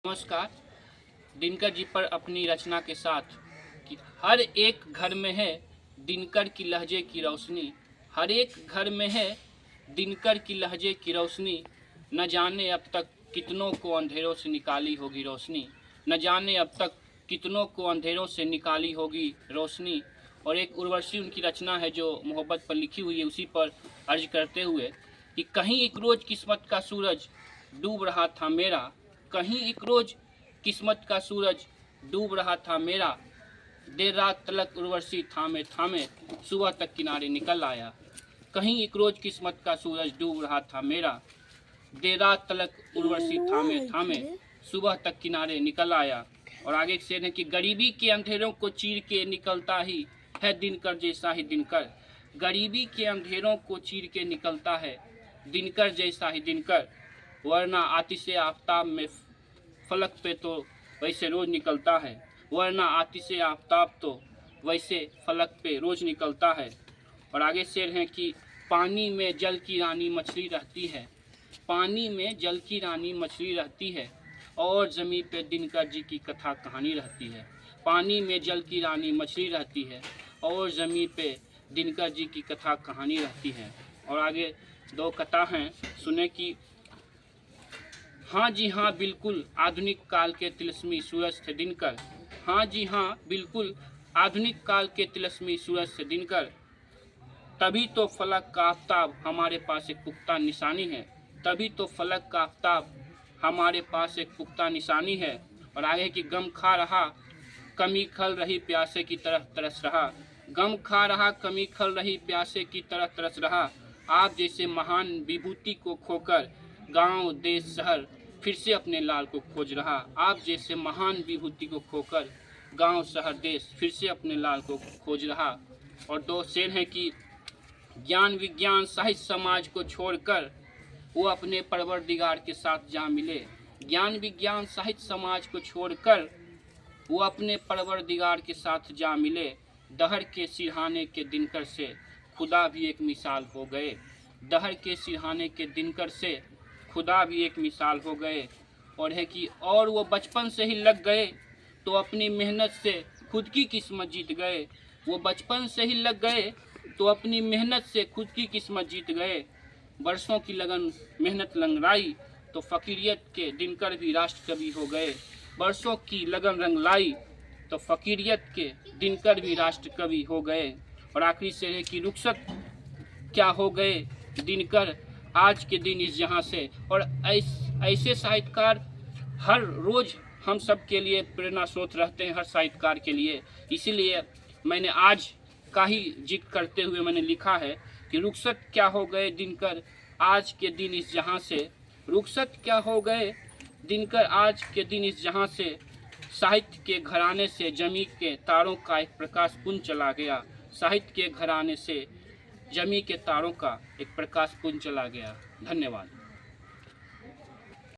नमस्कार। दिनकर जी पर अपनी रचना के साथ कि हर एक घर में है दिनकर की लहजे की रोशनी, हर एक घर में है दिनकर की लहजे की रोशनी। न जाने अब तक कितनों को अंधेरों से निकाली होगी रोशनी, न जाने अब तक कितनों को अंधेरों से निकाली होगी रोशनी। और एक उर्वशी उनकी रचना है जो मोहब्बत पर लिखी हुई है, उसी पर अर्ज करते हुए कि कहीं एक रोज़ किस्मत का सूरज डूब रहा था मेरा, कहीं एक रोज़ किस्मत का सूरज डूब रहा था मेरा। देर रात तलक उर्वशी थामे थामे सुबह तक किनारे निकल आया। कहीं एक रोज़ किस्मत का सूरज डूब रहा था मेरा, देर रात तलक उर्वशी थामे थामे सुबह तक किनारे निकल आया। और आगे एक शेर है कि गरीबी के अंधेरों को चीर के निकलता ही है दिनकर जैसा ही दिनकर, गरीबी के अंधेरों को चीर के निकलता है दिनकर जैसा ही दिनकर। वरना आतिशे आफताब में फलक पे तो वैसे रोज़ निकलता है, वरना आतिशे आफताब तो वैसे फलक पे रोज़ निकलता है। और आगे शेर है कि पानी में जल की रानी मछली रहती है, पानी में जल की रानी मछली रहती है और ज़मीन पे दिनकर जी की कथा कहानी रहती है। पानी में जल की रानी मछली रहती है और ज़मीन पे दिनकर जी की कथा कहानी रहती है। और आगे दो कथा हैं, सुने कि हाँ जी हाँ बिल्कुल आधुनिक काल के तिलस्मी सूरज थे दिनकर, हाँ जी हाँ बिल्कुल आधुनिक काल के तिलस्मी सूरज से दिनकर। तभी तो फलक का आफताब हमारे पास एक पुख्ता निशानी है, तभी तो फलक का आफताब हमारे पास एक पुख्ता निशानी है। और आगे की गम खा रहा कमी खल रही प्यासे की तरह तरस रहा, गम खा रहा कमी खल रही प्यासे की तरह तरस रहा। आप जैसे महान विभूति को खोकर गांव देश शहर फिर से अपने लाल को खोज रहा, आप जैसे महान विभूति को खोकर गांव शहर देश फिर से अपने लाल को खोज रहा। और दो शेर हैं कि ज्ञान विज्ञान साहित्य समाज को छोड़कर वो अपने परवरदिगार के साथ जा मिले, ज्ञान विज्ञान साहित्य समाज को छोड़कर वो अपने परवरदिगार के साथ जा मिले। दहर के सिरहाने के दिनकर से खुदा भी एक मिसाल हो गए, दहर के सिरहाने के दिनकर से खुदा भी एक मिसाल हो गए। और है कि और वो बचपन से ही लग गए तो अपनी मेहनत से खुद की किस्मत जीत गए, वो बचपन से ही लग गए तो अपनी मेहनत से खुद की किस्मत जीत गए। बरसों की लगन मेहनत लंगड़ाई तो फ़कीरियत के दिनकर भी राष्ट्र कवि हो गए, बरसों की लगन रंग लाई तो फ़कीरियत के दिनकर भी राष्ट्र कवि हो गए। और आखिरी शेर है कि रुखसत क्या हो गए दिनकर आज के दिन इस जहां से। और ऐसे साहित्यकार हर रोज़ हम सब के लिए प्रेरणा स्रोत रहते हैं, हर साहित्यकार के लिए। इसीलिए मैंने आज का ही जिक्र करते हुए मैंने लिखा है कि रुखसत क्या हो गए दिनकर आज के दिन इस जहां से, रुखसत क्या हो गए दिनकर आज के दिन इस जहां से। साहित्य के घराने से जमी के तारों का एक प्रकाश पुंज चला गया, साहित्य के घराने से जमी के तारों का एक प्रकाश पुंज चला गया। धन्यवाद।